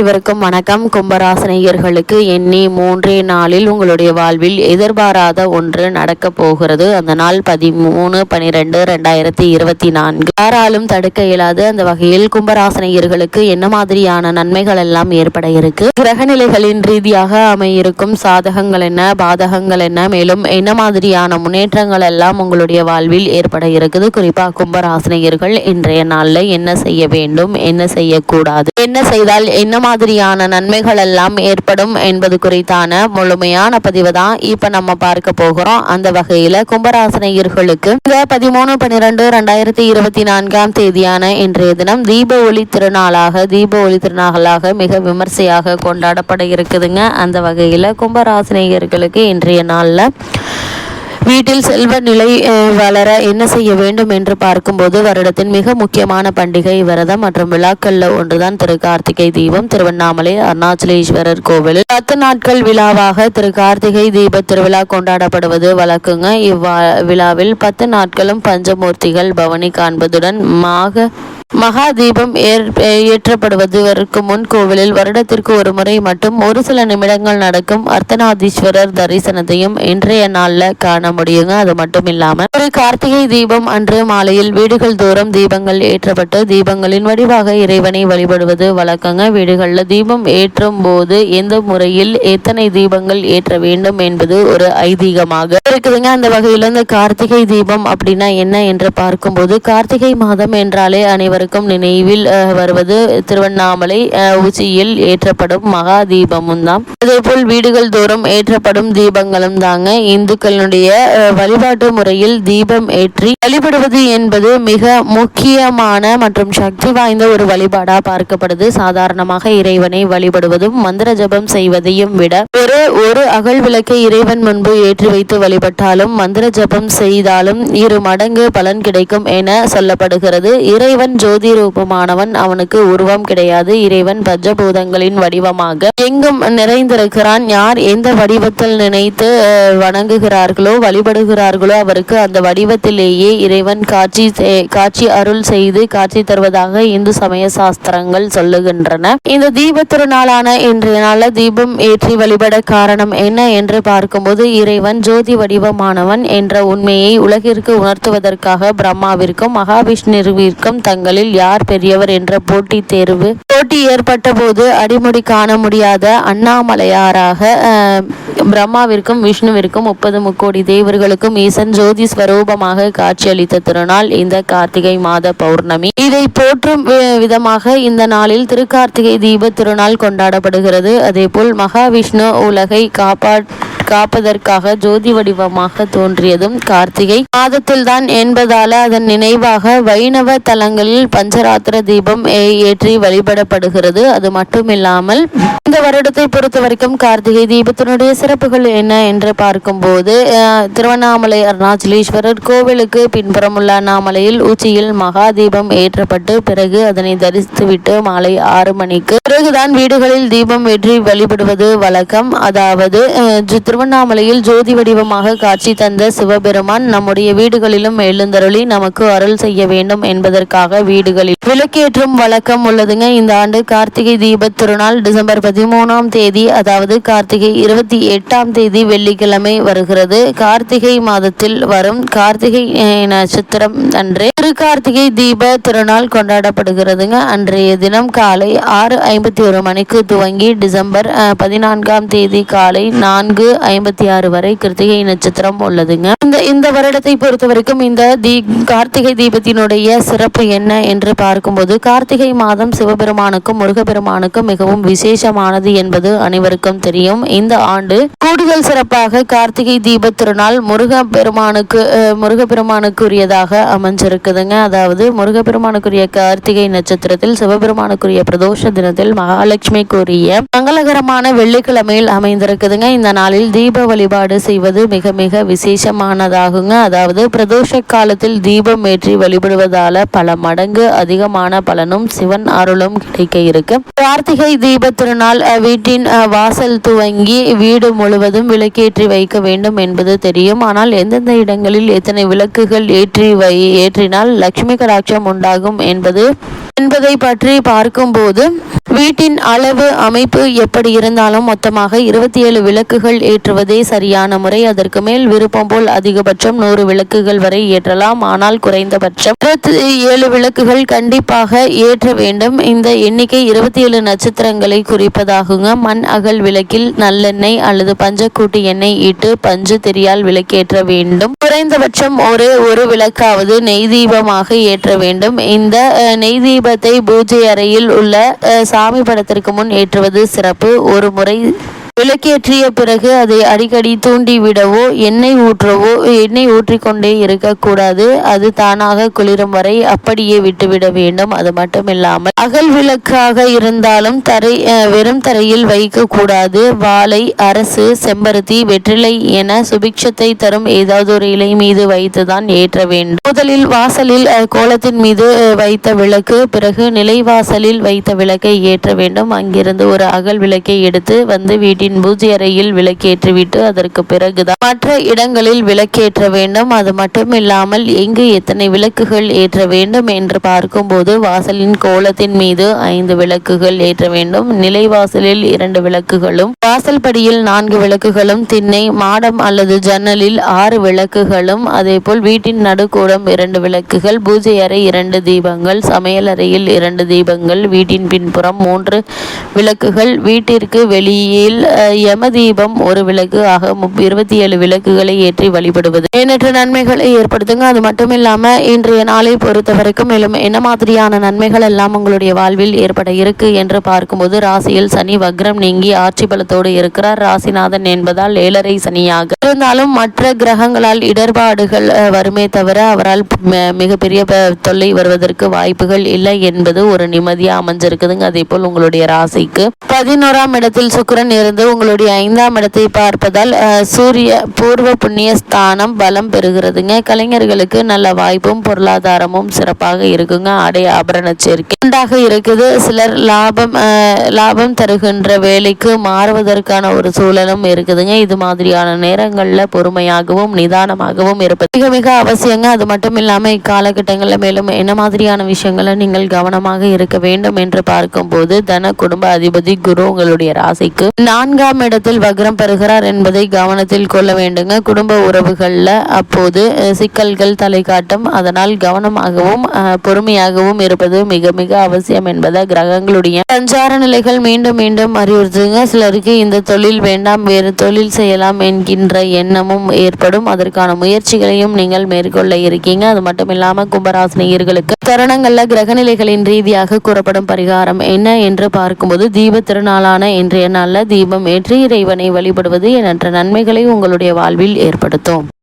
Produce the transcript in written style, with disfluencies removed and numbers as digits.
இவருக்கும் வணக்கம். கும்பராசினியர்களுக்கு எண்ணி 3 நாளில் உங்களுடைய வாழ்வில் எதிர்பாராத ஒன்று நடக்க போகிறது. அந்த நாள் 13/12/2024. யாராலும் தடுக்க இயலாது. அந்த வகையில் கும்பராசினியர்களுக்கு என்ன மாதிரியான நன்மைகள் எல்லாம் ஏற்பட இருக்கு, கிரகநிலைகளின் ரீதியாக அமையிருக்கும் சாதகங்கள் என்ன, பாதகங்கள் என்ன, மேலும் என்ன மாதிரியான முன்னேற்றங்கள் எல்லாம் உங்களுடைய வாழ்வில் ஏற்பட இருக்குது, குறிப்பா கும்பராசினியர்கள் இன்றைய நாள்ல என்ன செய்ய வேண்டும், என்ன செய்யக்கூடாது, என்ன செய்தால் என்ன மாதிரியான நன்மைகள் எல்லாம் ஏற்படும் என்பது குறித்தான முழுமையான பதிவு தான் இப்ப நம்ம பார்க்க போகிறோம். அந்த வகையில கும்பராசினியர்களுக்கு 13/12/2024 தேதியான இன்றைய தினம் தீப ஒளி திருநாளாக மிக விமர்சையாக கொண்டாடப்பட இருக்குதுங்க. அந்த வகையில கும்பராசினியர்களுக்கு இன்றைய நாள்ல வீட்டில் செல்வ நிலை வளர என்ன செய்ய வேண்டும் என்று பார்க்கும்போது, வருடத்தின் மிக முக்கியமான பண்டிகை, விரதம் மற்றும் விழாக்கள்ல ஒன்றுதான் திரு கார்த்திகை தீபம். திருவண்ணாமலை அருணாச்சலேஸ்வரர் கோவிலில் 10 நாட்கள் விழாவாக திரு கார்த்திகை தீப திருவிழா கொண்டாடப்படுவது வழக்குங்க. இவ்விழாவில் 10 நாட்களும் பஞ்சமூர்த்திகள் பவனி காண்பதுடன் மகா தீபம் ஏற்றப்படுவதற்கு முன் கோவிலில் வருடத்திற்கு ஒரு முறை மட்டும் ஒரு சில நிமிடங்கள் நடக்கும் அர்த்தநாதீஸ்வரர் தரிசனத்தையும் இன்றைய நாள்ல காண முடியுங்க. அது மட்டும் இல்லாம ஒரு கார்த்திகை தீபம் அன்று மாலையில் வீடுகள் தோறும் தீபங்கள் ஏற்றப்பட்டு தீபங்களின் வடிவாக இறைவனை வழிபடுவது வழக்கங்க. வீடுகள்ல தீபம் ஏற்றும் போது எந்த முறையில் எத்தனை தீபங்கள் ஏற்ற வேண்டும் என்பது ஒரு ஐதீகமாக இருக்குதுங்க. அந்த வகையில் இந்த கார்த்திகை தீபம் அப்படின்னா என்ன என்று பார்க்கும்போது, கார்த்திகை மாதம் என்றாலே அனைவருக்கும் நினைவில் வருவது திருவண்ணாமலை உச்சியில் ஏற்றப்படும் மகா தீபமும் தான். அதே போல் வீடுகள் தோறும் ஏற்றப்படும் தீபங்களும் தாங்க. இந்துக்களுடைய வழிபாட்டு முறையில் தீபம் ஏற்றி வழிபடுவது என்பது மிக முக்கியமான மற்றும் சக்தி வாய்ந்த ஒரு வழிபாடா பார்க்கப்படுது. சாதாரணமாக இறைவனை வழிபடுவதும் மந்திர ஜபம் செய்வதையும் விட ஒரு அகல் விளக்கை இறைவன் முன்பு ஏற்றி வைத்து வழிபட்டாலும் மந்திர ஜபம் செய்தாலும் 2 மடங்கு பலன் கிடைக்கும் என சொல்லப்படுகிறது. இறைவன் ஜோதி ரூபமானவன், அவனுக்கு உருவம் கிடையாது. இறைவன் பஞ்சபூதங்களின் வடிவமாக எங்கும் நிறைந்திருக்கிறான். யார் எந்த வடிவத்தில் நினைத்து வணங்குகிறார்களோ வழிபடுகிறார்களோ அவருக்கு அந்த வடிவத்திலேயே இறைவன் காட்சி அருள் செய்து காட்சி தருவதாக இந்து சமய சாஸ்திரங்கள் சொல்லுகின்றன. இந்த தீப திருநாளான இன்றைய நாள்ல தீபம் ஏற்றி வழிபட காரணம் என்ன என்று பார்க்கும்போது, இறைவன் ஜோதி வடிவமானவன் என்ற உண்மையை உலகிற்கு உணர்த்துவதற்காக பிரம்மாவிற்கும் மகாவிஷ்ணுவிற்கும் தங்களில் யார் பெரியவர் என்ற போட்டி ஏற்பட்ட போது அடிமுடி காண முடியாத அண்ணாமலையாராக பிரம்மாவிற்கும் விஷ்ணுவிற்கும் 30 முக்கோடி தேவர்களுக்கும் ஈசன் ஜோதி ஸ்வரூபமாக காட்சியளித்த திருநாள் இந்த கார்த்திகை மாத பௌர்ணமி. இதை போற்றும் விதமாக இந்த நாளில் திருக்கார்த்திகை தீப திருநாள் கொண்டாடப்படுகிறது. அதேபோல் மகாவிஷ்ணு உலகை காப்பதற்காக ஜோதி வடிவமாக தோன்றியதும் கார்த்திகை மாதத்தில் தான் என்பதால அதன் நினைவாக வைணவ தலங்களில் பஞ்சராத்திர தீபம் ஏற்றி வழிபடப்படுகிறது. அது மட்டுமில்லாமல் இந்த வருடத்தை பொறுத்த வரைக்கும் கார்த்திகை தீபத்தினுடைய சிறப்புகள் என்ன என்று பார்க்கும்போது, திருவண்ணாமலை அருணாச்சலேஸ்வரர் கோவிலுக்கு பின்புறமுள்ள அண்ணாமலையில் உச்சியில் மகா தீபம் ஏற்றப்பட்டு பிறகு அதனை தரிசித்துவிட்டு மாலை 6 மணிக்கு பிறகுதான் வீடுகளில் தீபம் ஏற்றி வழிபடுவது வழக்கம். அதாவது திருவண்ணாமலையில் ஜோதி வடிவமாக காட்சி தந்த சிவபெருமான் நம்முடைய வீடுகளிலும் எழுந்தருளி நமக்கு அருள் செய்ய வேண்டும் என்பதற்காக வீடுகளில் விளக்கேற்றும் வழக்கம் உள்ளதுங்க. இந்த ஆண்டு கார்த்திகை தீப திருநாள் டிசம்பர் 13ஆம் தேதி, அதாவது கார்த்திகை 28ஆம் தேதி வெள்ளிக்கிழமை வருகிறது. கார்த்திகை மாதத்தில் வரும் கார்த்திகை நட்சத்திரம் அன்றே திருக்கார்த்திகை தீப திருநாள் கொண்டாடப்படுகிறதுங்க. அன்றைய தினம் காலை 6:51 மணிக்கு துவங்கி டிசம்பர் 14ஆம் தேதி காலை 4:56 வரை கிருத்திகை நட்சத்திரம் உள்ளதுங்க. இந்த வருடத்தை பொறுத்த வரைக்கும் இந்த கார்த்திகை தீபத்தினுடைய சிறப்பு என்ன என்று பார்க்கும்போது, கார்த்திகை மாதம் சிவபெருமானுக்கும் முருகப்பெருமானுக்கும் மிகவும் விசேஷமானது என்பது அனைவருக்கும் தெரியும். இந்த ஆண்டு கூடுதல் சிறப்பாக கார்த்திகை தீப திருநாள் முருகப்பெருமானுக்குரியதாக அமைஞ்சிருக்குதுங்க. அதாவது முருகப்பெருமானுக்குரிய கார்த்திகை நட்சத்திரத்தில் சிவபெருமானுக்குரிய பிரதோஷ தினத்தில் மகாலட்சுமிக்குரிய மங்களகரமான வெள்ளிக்கிழமையில் அமைந்திருக்குதுங்க. இந்த நாளில் தீப வழிபாடு செய்வது மிக மிக விசேஷமானதாகுங்க. அதாவது பிரதோஷ காலத்தில் தீபம் ஏற்றி வழிபடுவதால பல மடங்கு அதிகமான பலனும் சிவன் அருளும் கிடைக்க இருக்கு. கார்த்திகை தீப திருநாள் வீட்டின் வாசல் துவங்கி வீடு முழுவதும் விளக்கேற்றி வைக்க வேண்டும் என்பது தெரியும். ஆனால் எந்தெந்த இடங்களில் எத்தனை விளக்குகள் ஏற்றினால் லட்சுமி கடாட்சம் உண்டாகும் என்பது என்பதை பற்றி பார்க்கும்போது வீட்டின் அளவு அமைப்பு எப்படி இருந்தாலும் மொத்தமாக 27 விளக்குகள் ஏற்றுவதே சரியான முறை. அதற்கு மேல் விருப்பம் போல் அதிகபட்சம் 100 விளக்குகள் வரை ஏற்றலாம். ஆனால் குறைந்தபட்சம் 27 விளக்குகள் கண்டிப்பாக ஏற்ற வேண்டும். இந்த எண்ணிக்கை 27 நட்சத்திரங்களை குறிப்பதாகுங்க. மண் அகல் விளக்கில் நல்லெண்ணெய் அல்லது பஞ்சக்கூட்டு எண்ணெய் இட்டு பஞ்சு திரியால் விளக்கேற்ற வேண்டும். குறைந்தபட்சம் ஒரு விளக்காவது நெய் தீபமாக ஏற்ற வேண்டும். இந்த நெய் தீபத்தை பூஜை அறையில் உள்ள சாமி படத்திற்கு முன் ஏற்றுவது சிறப்பு. ஒரு முறை விளக்கேற்றிய பிறகு அதை அடிக்கடி தூண்டி விடவோ எண்ணெய் ஊற்றிக்கொண்டே இருக்கக்கூடாது. அது தானாக குளிரும் வரை அப்படியே விட்டுவிட வேண்டும். அது மட்டுமில்லாமல் அகல் விளக்காக இருந்தாலும் வெறும் தரையில் வைக்க கூடாது. வாழை, அரசு, செம்பருத்தி, வெற்றிலை என சுபிக்ஷத்தை தரும் ஏதாவது ஒரு இலை மீது வைத்துதான் ஏற்ற வேண்டும். முதலில் வாசலில் கோலத்தின் மீது வைத்த விளக்கு, பிறகு நிலைவாசலில் வைத்த விளக்கை ஏற்ற வேண்டும். அங்கிருந்து ஒரு அகல் விளக்கை எடுத்து வந்து வீட்டின் பூஜை அறையில் விளக்கேற்றிவிட்டு அதற்கு பிறகுதான் மற்ற இடங்களில் விளக்கேற்ற வேண்டும். அது மட்டுமில்லாமல் எங்கு எத்தனை விளக்குகள் ஏற்ற வேண்டும் என்று பார்க்கும்போது வாசலின் கோலத்தின் மீது 5 விளக்குகள் ஏற்ற வேண்டும். நிலைவாசலில் 2 விளக்குகளும், வாசல் படியில் 4 விளக்குகளும், திண்ணை, மாடம் அல்லது ஜன்னலில் 6 விளக்குகளும், அதேபோல் வீட்டின் நடுக்கூடம் 2 விளக்குகள், பூஜை அறை 2 தீபங்கள், சமையல் அறையில் 2 தீபங்கள், வீட்டின் பின்புறம் 3 விளக்குகள், வீட்டிற்கு வெளியில் யம தீபம் 1 விளக்கு ஆக 27 விளக்குகளை ஏற்றி வழிபடுவது எண்ணற்ற நன்மைகளை ஏற்படுத்துங்க. அது மட்டும் இல்லாம இன்றைய நாளை பொறுத்த வரைக்கும் மேலும் என்ன மாதிரியான நன்மைகள் எல்லாம் உங்களுடைய வாழ்வில் ஏற்பட இருக்கு என்று பார்க்கும்போது, ராசியில் சனி வக்ரம் நீங்கி ஆட்சி பலத்தோடு இருக்கிறார். ராசிநாதன் என்பதால் 7.5 சனியாக இருந்தாலும் மற்ற கிரகங்களால் இடர்பாடுகள் வருமே தவிர அவரால் மிகப்பெரிய தொல்லை வருவதற்கு வாய்ப்புகள் இல்லை என்பது ஒரு நிம்மதியா அமைஞ்சிருக்குதுங்க. அதே போல் உங்களுடைய ராசிக்கு 11ஆம் இடத்தில் சுக்கிரன் இருந்து உங்களுடைய 5ஆம் இடத்தை பார்ப்பதால் சூரிய பூர்வ புண்ணிய ஸ்தானம் பலம் பெறுகிறதுங்க. கலைஞர்களுக்கு நல்ல வாய்ப்பும் பொருளாதாரமும் சிறப்பாக இருக்குங்க. ஆடை ஆபரண சேர்க்கை உண்டாக இருக்குது. சிலர் லாபம் தருகின்ற வேலைக்கு மாறுவதற்கான ஒரு சூழலும் இருக்குதுங்க. இது மாதிரியான நேரங்கள்ல பொறுமையாகவும் நிதானமாகவும் இருப்பது மிக மிக அவசியங்க. அது மட்டும் இல்லாம இக்காலகட்டங்களில் மேலும் என்ன மாதிரியான விஷயங்களை நீங்கள் கவனமாக இருக்க வேண்டும் என்று பார்க்கும்போது, தன குடும்ப அதிபதி குரு உங்களுடைய ராசிக்கு 4ஆம் இடத்தில் வக்ரம் பெறுகிறார் என்பதை கவனத்தில் கொள்ள வேண்டுங்க. குடும்ப உறவுகள்ல அப்போது சிக்கல்கள் தலை காட்டும். அதனால் கவனமாகவும் பொறுமையாகவும் இருப்பது மிக மிக அவசியம் என்பதை கிரகங்களுடைய சஞ்சார நிலைகள் மீண்டும் மீண்டும் அறிவுறுத்துங்க. சிலருக்கு இந்த தொழில் வேண்டாம், வேறு தொழில் செய்யலாம் என்கின்ற எண்ணமும் ஏற்படும். அதற்கான முயற்சிகளையும் நீங்கள் மேற்கொள்ள இருக்கீங்க. அது மட்டும் இல்லாம கும்பராசினியர்களுக்கு தருணங்கள்ல கிரகநிலைகளின் ரீதியாக கூறப்படும் பரிகாரம் என்ன என்று பார்க்கும்போது, தீப திருநாளான இன்றைய நாள்ல தீபம் ஏற்றி இறைவனை வழிபடுவது எண்ணற்ற நன்மைகளை உங்களுடைய வாழ்வில் ஏற்படுத்தும்.